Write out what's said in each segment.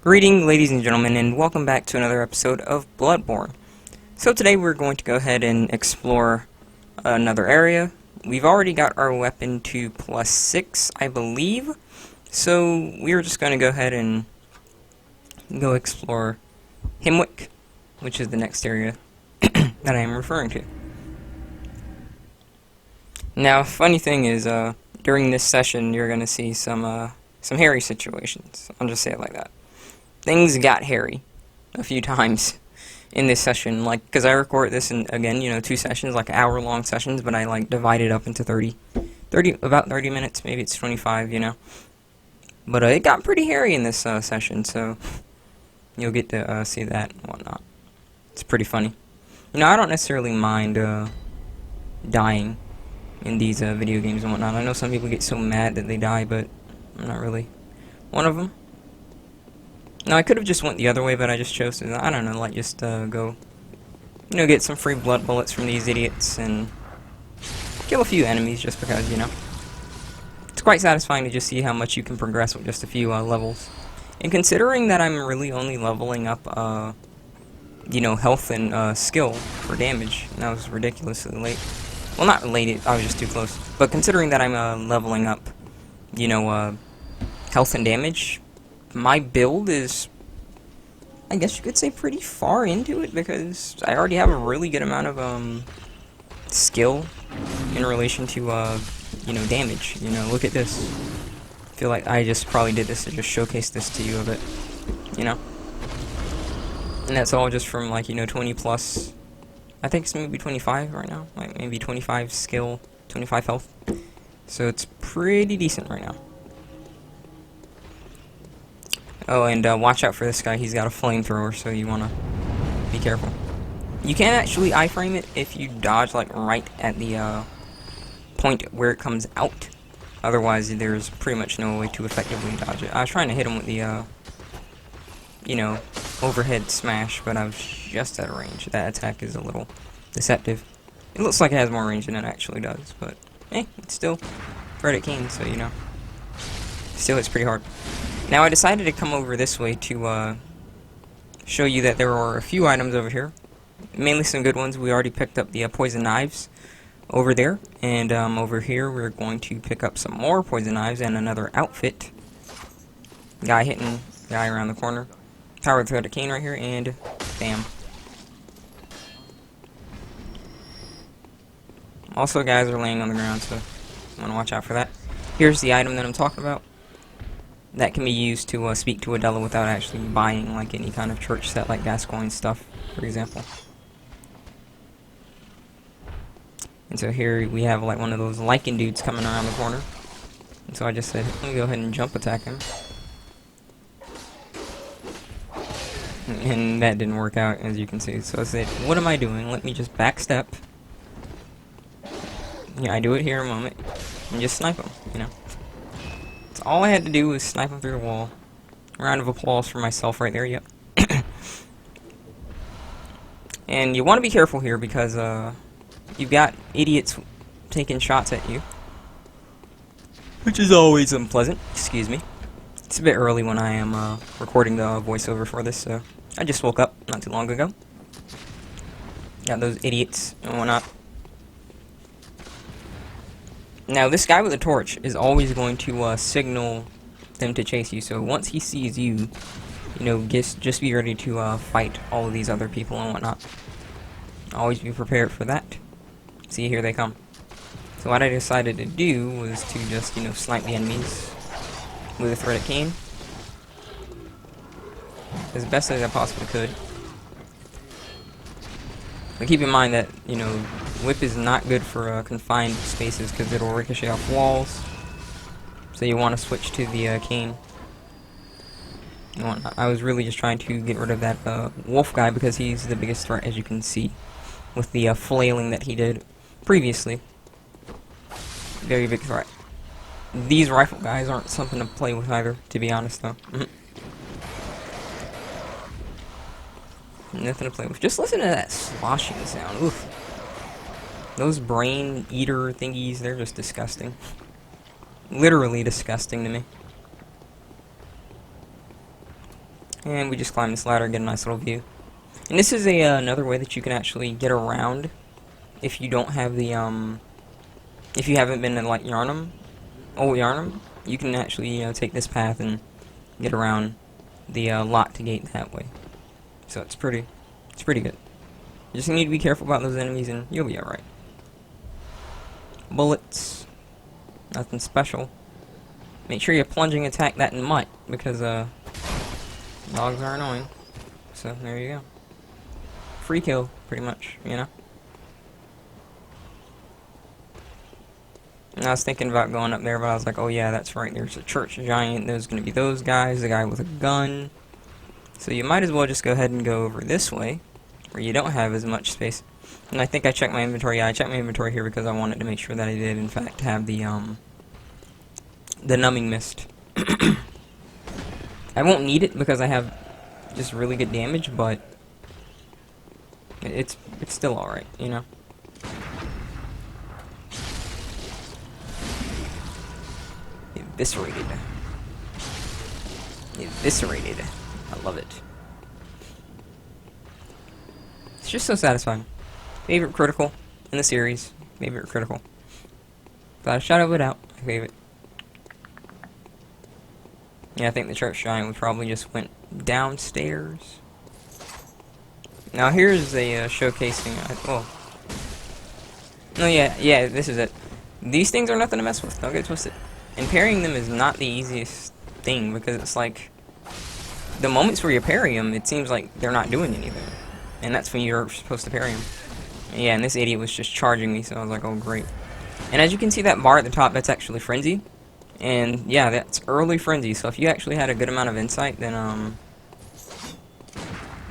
Greeting, ladies and gentlemen, and welcome back to another episode of Bloodborne. So today we're going to go ahead and explore another area. We've already got our weapon to +6, I believe. So we're just going to go ahead and go explore Hemwick, which is the next area that I am referring to. Now, funny thing is, during this session, you're going to see some hairy situations. I'll just say it like that. Things got hairy a few times in this session, like, because I record this in, again, 2 sessions, like hour-long sessions, but I, like, divide it up into about 30 minutes, maybe it's 25, But it got pretty hairy in this session, so you'll get to see that and whatnot. It's pretty funny. I don't necessarily mind dying in these video games and whatnot. I know some people get so mad that they die, but I'm not really one of them. Now, I could have just went the other way, but I just chose to, I don't know, like, just go, get some free blood bullets from these idiots and kill a few enemies just because, It's quite satisfying to just see how much you can progress with just a few levels. And considering that I'm really only leveling up, health and skill for damage, and that was ridiculously late. Well, not related, I was just too close. But considering that I'm leveling up, health and damage, my build is, I guess you could say, pretty far into it, because I already have a really good amount of skill in relation to damage. Look at this. I feel like I just probably did this to just showcase this to you a bit, and that's all just from, like, 20 plus, I think it's maybe 25 right now, like maybe 25 skill, 25 health, so it's pretty decent right now. Oh, and watch out for this guy. He's got a flamethrower, so you want to be careful. You can actually iframe it if you dodge, like, right at the point where it comes out. Otherwise, there's pretty much no way to effectively dodge it. I was trying to hit him with the, overhead smash, but I was just out of range. That attack is a little deceptive. It looks like it has more range than it actually does, but, it's still Frederick King, so, still hits pretty hard. Now, I decided to come over this way to show you that there are a few items over here. Mainly some good ones. We already picked up the poison knives over there. And over here, we're going to pick up some more poison knives and another outfit. Guy hitting guy around the corner. Powered thread cane right here, and bam. Also, guys are laying on the ground, so I want to watch out for that. Here's the item that I'm talking about. That can be used to speak to Adela without actually buying, like, any kind of church set, like Gascoigne stuff, for example. And so here we have, like, one of those lichen dudes coming around the corner. And so I just said, let me go ahead and jump attack him. And that didn't work out, as you can see. So I said, what am I doing? Let me just backstep. Yeah, I do it here in a moment. And just snipe him, All I had to do was snipe him through the wall. Round of applause for myself right there, yep. And you want to be careful here because you've got idiots taking shots at you, which is always unpleasant. Excuse me. It's a bit early when I am recording the voiceover for this, so I just woke up not too long ago. Got those idiots and whatnot. Now, this guy with a torch is always going to signal them to chase you, so once he sees you, just be ready to fight all of these other people and whatnot. Always be prepared for that. See, here they come. So what I decided to do was to just, snipe the enemies with a threaded cane as best as I possibly could. But keep in mind that, whip is not good for confined spaces because it'll ricochet off walls. So you want to switch to the cane. I was really just trying to get rid of that wolf guy because he's the biggest threat, as you can see, with the flailing that he did previously. Very big threat. These rifle guys aren't something to play with either, to be honest, though. Nothing to play with. Just listen to that sloshing sound. Oof. Those brain eater thingies, they're just disgusting. Literally disgusting to me. And we just climb this ladder and get a nice little view. And this is another way that you can actually get around if you don't have the, if you haven't been to, like, Old Yarnum, you can actually, take this path and get around the, locked gate that way. So it's pretty good. You just need to be careful about those enemies and you'll be alright. Bullets. Nothing special. Make sure you plunging attack that mutt, because, dogs are annoying. So, there you go. Free kill, pretty much, you know? And I was thinking about going up there, but I was like, oh yeah, that's right, there's a church giant, there's gonna be those guys, the guy with a gun. So you might as well just go ahead and go over this way, where you don't have as much space. And I think I checked my inventory. Yeah, I checked my inventory here because I wanted to make sure that I did, in fact, have the numbing mist. I won't need it because I have just really good damage, but it's still alright, you know? Eviscerated. Eviscerated. I love it. It's just so satisfying. Favorite critical in the series. Favorite critical. Without a shadow of a doubt, my favorite. Yeah, I think the church giant we probably just went downstairs. Now here's a showcasing. Oh. No, yeah, this is it. These things are nothing to mess with. Don't get twisted. And parrying them is not the easiest thing, because it's like the moments where you parry them, it seems like they're not doing anything. And that's when you're supposed to parry them. Yeah, and this idiot was just charging me, so I was like, oh great. And as you can see, that bar at the top, that's actually Frenzy. And yeah, that's early Frenzy, so if you actually had a good amount of insight, then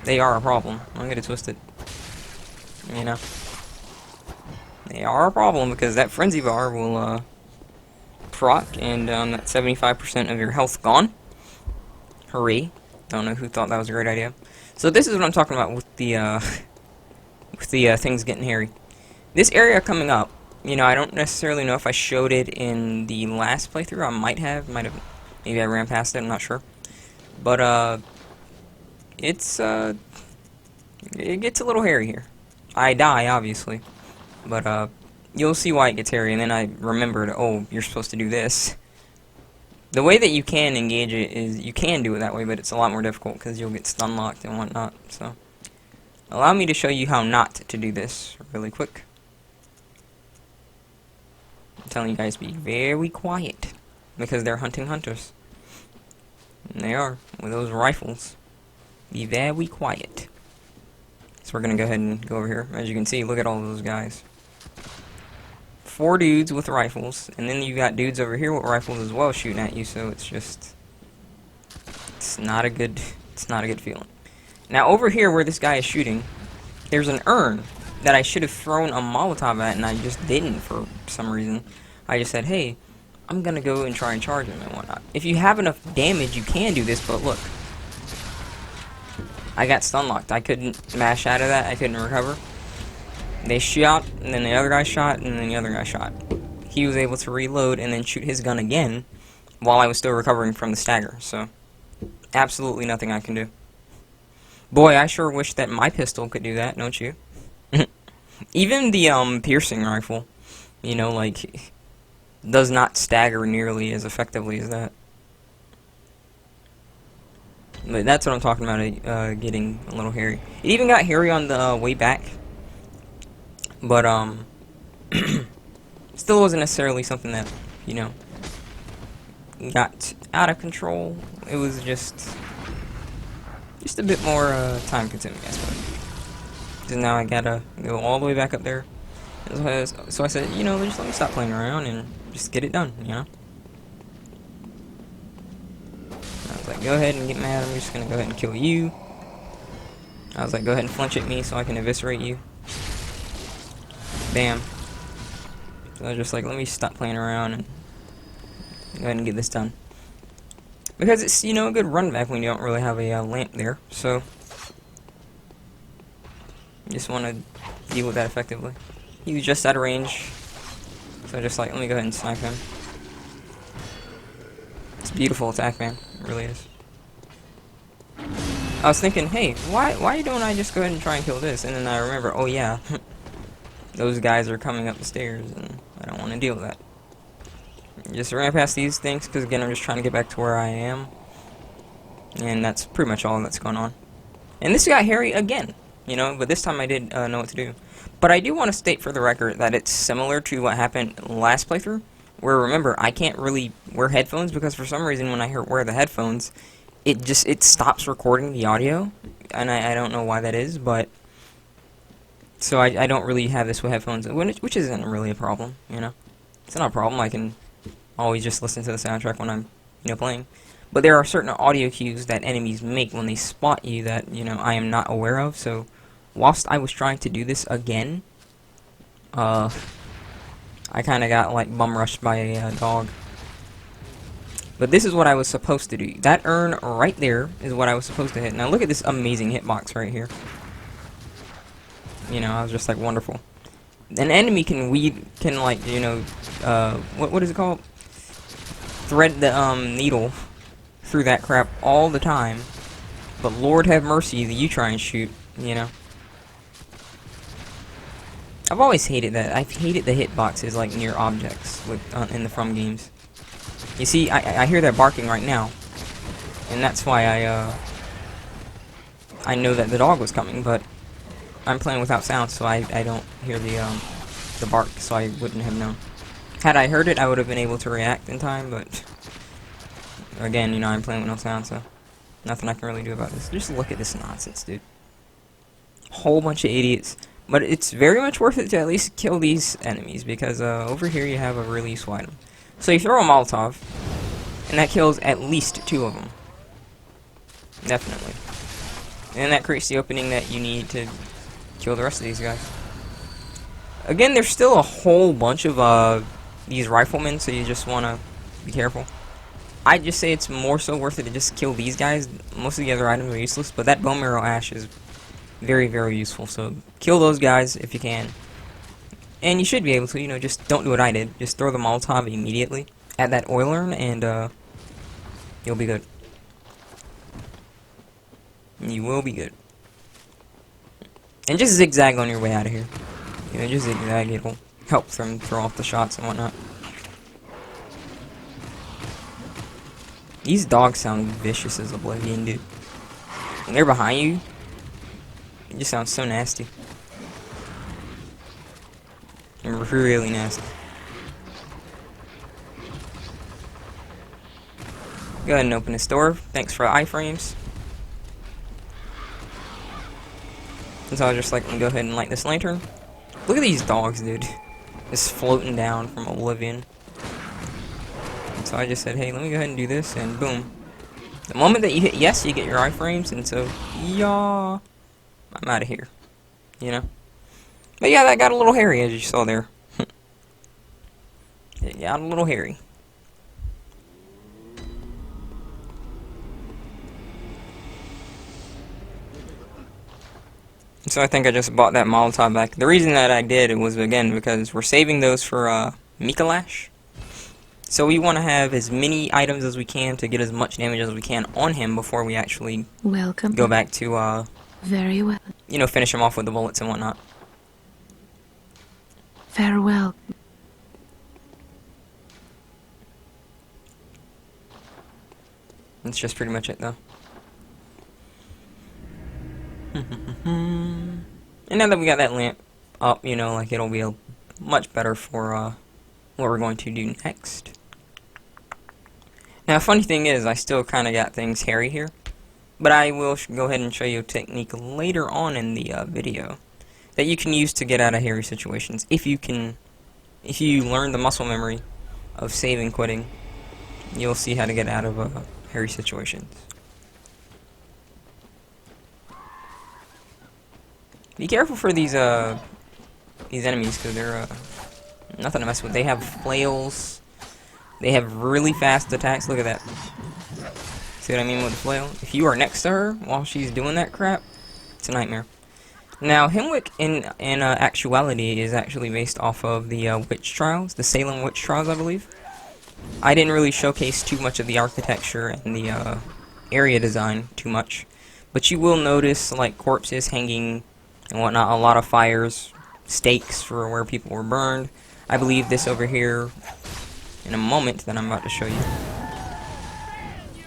they are a problem. Don't get it twisted. You know? They are a problem, because that Frenzy bar will proc, and that 75% of your health gone. Hooray. Don't know who thought that was a great idea. So this is what I'm talking about with the things getting hairy. This area coming up, you know, I don't necessarily know if I showed it in the last playthrough. I might have, maybe I ran past it, I'm not sure. But, it gets a little hairy here. I die, obviously. But, you'll see why it gets hairy, and then I remembered, oh, you're supposed to do this. The way that you can engage it is, you can do it that way, but it's a lot more difficult, because you'll get stun locked and whatnot, so. Allow me to show you how not to do this really quick. I'm telling you guys, be very quiet, because they're hunting hunters. And they are, with those rifles. Be very quiet. So we're gonna go ahead and go over here. As you can see, look at all those guys. 4 dudes with rifles, and then you got dudes over here with rifles as well shooting at you, so it's just, it's not a good feeling. Now over here where this guy is shooting, there's an urn that I should have thrown a Molotov at, and I just didn't for some reason. I just said, hey, I'm gonna go and try and charge him and whatnot. If you have enough damage, you can do this, but look. I got stun locked. I couldn't mash out of that. I couldn't recover. They shot, and then the other guy shot, and then the other guy shot. He was able to reload and then shoot his gun again while I was still recovering from the stagger, so absolutely nothing I can do. Boy, I sure wish that my pistol could do that, don't you? Even the piercing rifle, you know, like, does not stagger nearly as effectively as that. But that's what I'm talking about, getting a little hairy. It even got hairy on the way back. But, still wasn't necessarily something that, you know, got out of control. It was just a bit more, time consuming, I suppose. Because now I gotta go all the way back up there. So I said, you know, just let me stop playing around and just get it done, you know? I was like, go ahead and get mad, I'm just gonna go ahead and kill you. I was like, go ahead and flinch at me so I can eviscerate you. Bam. So I was just like, let me stop playing around and go ahead and get this done. Because it's, you know, a good run back when you don't really have a lamp there, so you just want to deal with that effectively. He was just out of range, so just like, let me go ahead and snipe him. It's a beautiful attack, man. It really is. I was thinking, hey, why don't I just go ahead and try and kill this? And then I remember, oh yeah, those guys are coming up the stairs, and I don't want to deal with that. Just ran past these things, because again, I'm just trying to get back to where I am. And that's pretty much all that's going on. And this got hairy again, you know, but this time I did know what to do. But I do want to state for the record that it's similar to what happened last playthrough, where remember, I can't really wear headphones, because for some reason when I wear the headphones, it stops recording the audio, and I don't know why that is, but so I don't really have this with headphones, which isn't really a problem, you know. It's not a problem. I can always just listen to the soundtrack when I'm, you know, playing. But there are certain audio cues that enemies make when they spot you that, you know, I am not aware of. So, whilst I was trying to do this again, I kind of got, like, bum rushed by a dog. But this is what I was supposed to do. That urn right there is what I was supposed to hit. Now look at this amazing hitbox right here. You know, I was just like, wonderful. An enemy can like, you know, what is it called? Thread the, needle through that crap all the time. But Lord have mercy that you try and shoot, you know. I've always hated that. I've hated the hitboxes, like, near objects with, in the From games. You see, I hear that barking right now. And that's why I know that the dog was coming, but I'm playing without sound, so I don't hear the bark, so I wouldn't have known. Had I heard it, I would have been able to react in time, but again, you know, I'm playing with no sound, so nothing I can really do about this. Just look at this nonsense, dude. Whole bunch of idiots. But it's very much worth it to at least kill these enemies, because over here you have a really useful item. So you throw a Molotov, and that kills at least 2 of them. Definitely. And that creates the opening that you need to kill the rest of these guys. Again, there's still a whole bunch of these riflemen, so you just want to be careful. I'd just say it's more so worth it to just kill these guys. Most of the other items are useless, but that bone marrow ash is very, very useful. So kill those guys if you can. And you should be able to, you know, just don't do what I did. Just throw the Molotov immediately at that oil urn, and you'll be good. You will be good. And just zigzag on your way out of here. You know, just zigzag, it'll help them throw off the shots and whatnot. These dogs sound vicious as oblivion, dude. When they're behind you, it just sounds so nasty. And really nasty. Go ahead and open this door. Thanks for iframes. And so I was just like, go ahead and light this lantern. Look at these dogs, dude. Just floating down from oblivion. And so I just said, hey, let me go ahead and do this, and boom. The moment that you hit yes, you get your iframes, and so, yeah, I'm out of here. You know? But yeah, that got a little hairy, as you saw there. It got a little hairy. So I think I just bought that Molotov back. The reason that I did it was, again, because we're saving those for Mikalash. So we want to have as many items as we can to get as much damage as we can on him before we actually go back to, very well. You know, finish him off with the bullets and whatnot. Farewell. That's just pretty much it, though. And now that we got that lamp up, you know, like, it'll be much better for what we're going to do next. Now, funny thing is, I still kind of got things hairy here, but I will go ahead and show you a technique later on in the video that you can use to get out of hairy situations. If you learn the muscle memory of saving quitting, you'll see how to get out of hairy situations. Be careful for these enemies, because they're nothing to mess with. They have flails. They have really fast attacks. Look at that. See what I mean with the flail? If you are next to her while she's doing that crap, it's a nightmare. Now, Hemwick in actuality is actually based off of the witch trials, the Salem witch trials, I believe. I didn't really showcase too much of the architecture and the area design too much, But you will notice, like, corpses hanging and whatnot, a lot of fires, stakes for where people were burned. I believe this over here, in a moment that I'm about to show you,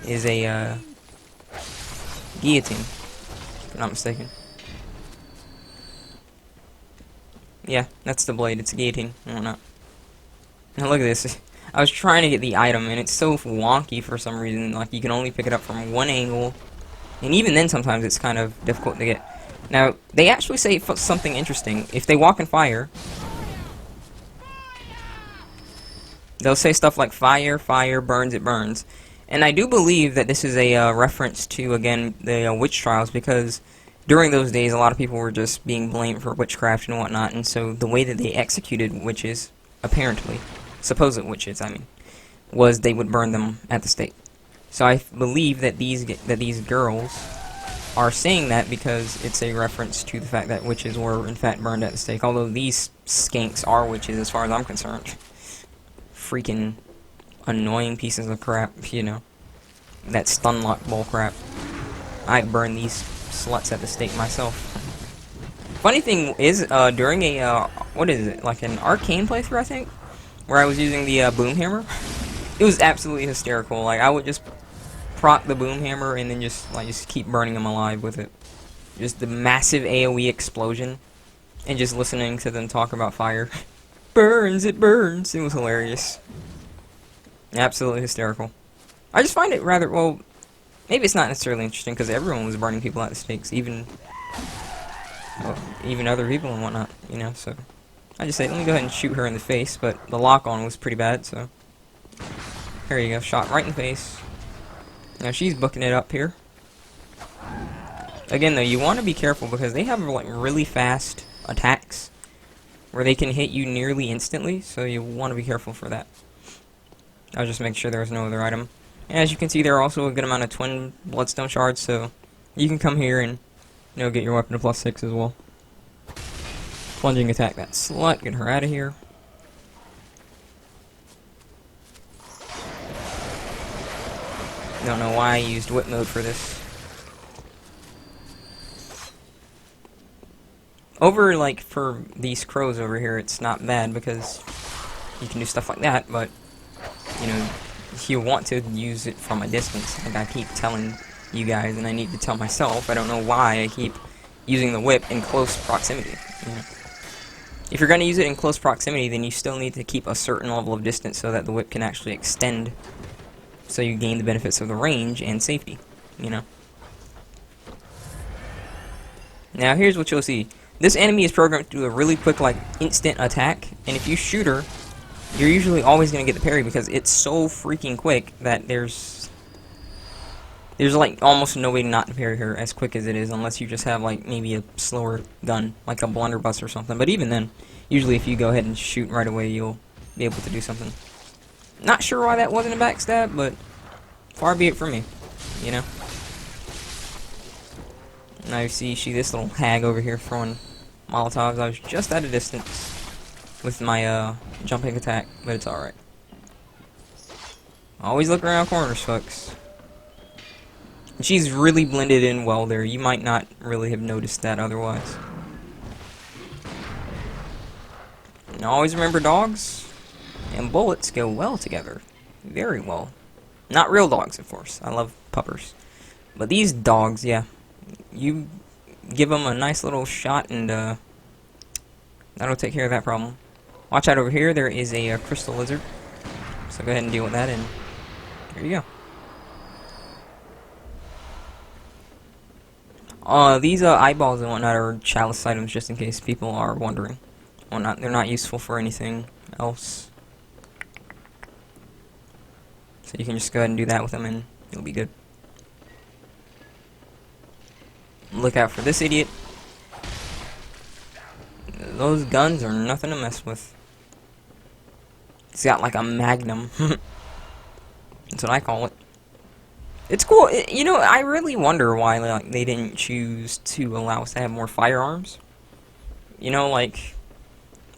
is a guillotine, if I'm not mistaken. Yeah, that's the blade. It's a guillotine and whatnot. Now look at this. I was trying to get the item, and it's so wonky for some reason. Like, you can only pick it up from one angle, and even then sometimes it's kind of difficult to get. Now, they actually say something interesting. If they walk in fire, they'll say stuff like, fire, fire, burns, it burns. And I do believe that this is a reference to, again, the witch trials, because during those days, a lot of people were just being blamed for witchcraft and whatnot, and so the way that they executed witches, apparently, supposed witches, I mean, was they would burn them at the stake. So I believe that these girls are saying that because it's a reference to the fact that witches were, in fact, burned at the stake, although these skanks are witches as far as I'm concerned. Freaking annoying pieces of crap, you know. That stun lock bull crap. I'd burn these sluts at the stake myself. Funny thing is, during a, what is it, like an arcane playthrough, I think, where I was using the boom hammer, it was absolutely hysterical. Like, I would just proc the boom hammer and then just keep burning them alive with it. Just the massive AoE explosion, and just listening to them talk about fire. Burns, it burns. It was hilarious. Absolutely hysterical. I just find it rather, well, maybe it's not necessarily interesting because everyone was burning people at the stakes, even other people and whatnot, you know, so I just say, let me go ahead and shoot her in the face, but the lock-on was pretty bad, so here you go, shot right in the face. Now she's booking it up here. Again, though, you want to be careful because they have, like, really fast attacks where they can hit you nearly instantly, so you want to be careful for that. I'll just make sure there's no other item. And as you can see, there are also a good amount of twin bloodstone shards, so you can come here and, you know, get your weapon to +6 as well. Plunging attack that slut, get her out of here. Don't know why I used whip mode for this. Over, like, for these crows over here, it's not bad because you can do stuff like that, but, you know, you want to use it from a distance. Like I keep telling you guys, and I need to tell myself, I don't know why I keep using the whip in close proximity. You know? If you're going to use it in close proximity, then you still need to keep a certain level of distance so that the whip can actually extend, so you gain the benefits of the range and safety, you know. Now here's what you'll see. This enemy is programmed to do a really quick, like, instant attack, and if you shoot her, you're usually always going to get the parry because it's so freaking quick that there's like almost no way not to parry her as quick as it is, unless you just have like maybe a slower gun, like a blunderbuss or something. But even then, usually if you go ahead and shoot right away, you'll be able to do something. Not sure why that wasn't a backstab, but far be it from me, you know. Now you see this little hag over here throwing Molotovs. I was just at a distance with my jumping attack, but it's alright. Always look around corners, folks. And she's really blended in well there. You might not really have noticed that otherwise. And always remember, dogs and bullets go well together. Very well. Not real dogs, of course. I love puppers. But these dogs, yeah. You give them a nice little shot and that'll take care of that problem. Watch out over here, there is a crystal lizard. So go ahead and deal with that, and there you go. These eyeballs and whatnot are chalice items, just in case people are wondering. Whatnot, they're not useful for anything else. So you can just go ahead and do that with them, and you'll be good. Look out for this idiot. Those guns are nothing to mess with. It's got like a magnum. That's what I call it. It's cool. You know, I really wonder why like they didn't choose to allow us to have more firearms. You know, like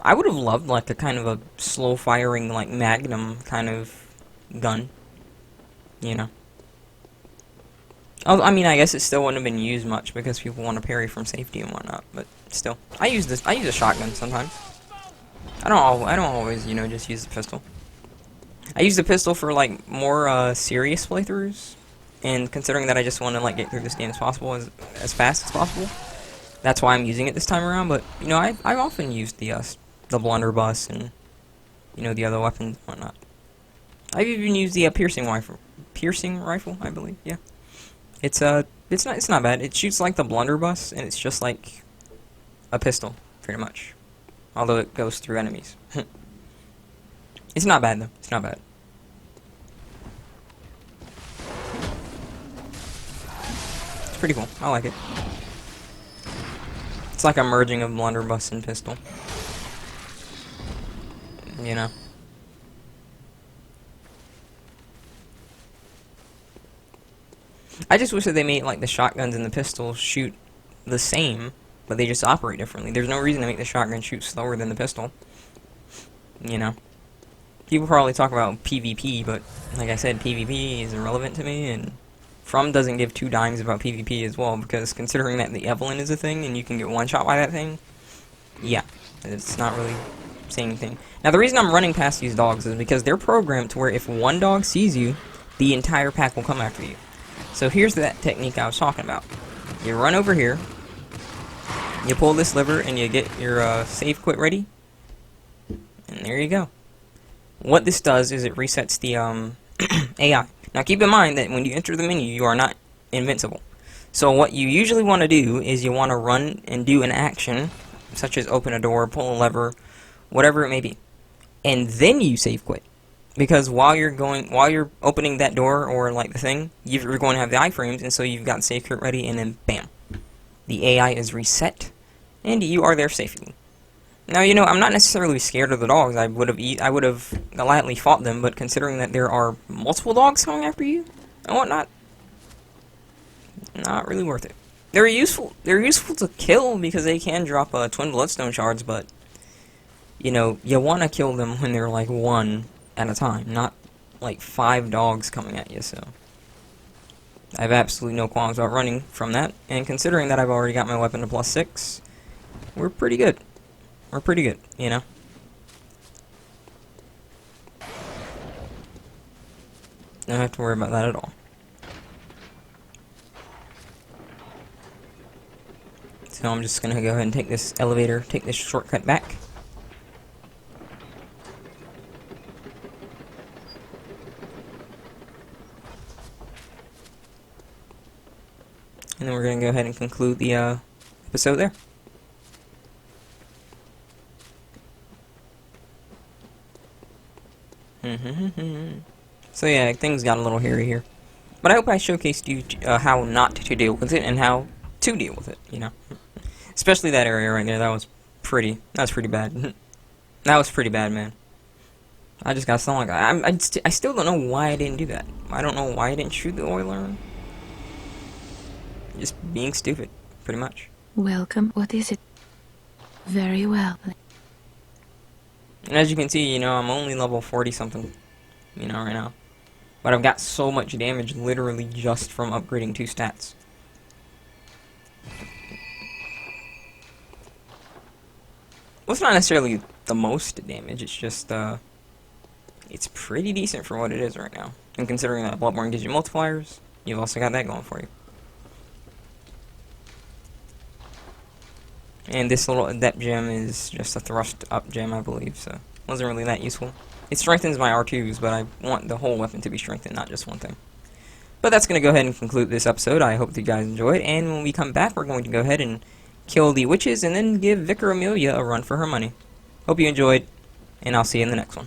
I would have loved like a kind of a slow firing like magnum kind of gun. You know. I mean, I guess it still wouldn't have been used much because people want to parry from safety and whatnot. But still, I use a shotgun sometimes. I don't always, you know, just use the pistol. I use the pistol for like more serious playthroughs, and considering that I just want to like get through this game as fast as possible, that's why I'm using it this time around. But you know, I've often used the blunderbuss and you know the other weapons and whatnot. I've even used the piercing rifle, I believe. Yeah, it's not bad. It shoots like the blunderbuss, and it's just like a pistol, pretty much. Although it goes through enemies. It's not bad though. It's not bad. It's pretty cool. I like it. It's like a merging of blunderbuss and pistol. You know. I just wish that they made like the shotguns and the pistols shoot the same, but they just operate differently. There's no reason to make the shotgun shoot slower than the pistol. You know. People probably talk about PvP, but like I said, PvP is irrelevant to me, and From doesn't give two dimes about PvP as well, because considering that the Evelyn is a thing, and you can get one shot by that thing, yeah, it's not really saying anything. Now, the reason I'm running past these dogs is because they're programmed to where if one dog sees you, the entire pack will come after you. So here's that technique I was talking about. You run over here, you pull this lever, and you get your save quit ready, and there you go. What this does is it resets the AI. Now keep in mind that when you enter the menu, you are not invincible. So what you usually want to do is you want to run and do an action, such as open a door, pull a lever, whatever it may be. And then you save quit. Because while you're opening that door or like the thing, you're going to have the iframes, and so you've got save quit ready, and then bam. The AI is reset, and you are there safely. Now, you know, I'm not necessarily scared of the dogs. I would have gladly fought them, but considering that there are multiple dogs coming after you and whatnot, not really worth it. They're useful to kill because they can drop twin bloodstone shards, but you know, you want to kill them when they're like one at a time, not like 5 dogs coming at you. So I have absolutely no qualms about running from that, and considering that I've already got my weapon to +6, we're pretty good. We're pretty good, you know? Don't have to worry about that at all. So I'm just gonna go ahead and take this elevator, take this shortcut back. And then we're gonna go ahead and conclude the episode there. So yeah, things got a little hairy here. But I hope I showcased you how not to deal with it and how to deal with it, you know. Especially that area right there, that was pretty bad. That was pretty bad, man. I just got stung like I still don't know why I didn't do that. I don't know why I didn't shoot the oiler. Just being stupid, pretty much. Welcome. What is it? Very well. And as you can see, you know, I'm only level 40 something, you know, right now. But I've got so much damage literally just from upgrading 2 stats. Well, it's not necessarily the most damage, it's just, it's pretty decent for what it is right now. And considering that Bloodborne gives you multipliers, you've also got that going for you. And this little adept gem is just a thrust up gem, I believe, so wasn't really that useful. It strengthens my R2s, but I want the whole weapon to be strengthened, not just one thing. But that's going to go ahead and conclude this episode. I hope that you guys enjoyed, and when we come back, we're going to go ahead and kill the witches and then give Vicar Amelia a run for her money. Hope you enjoyed, and I'll see you in the next one.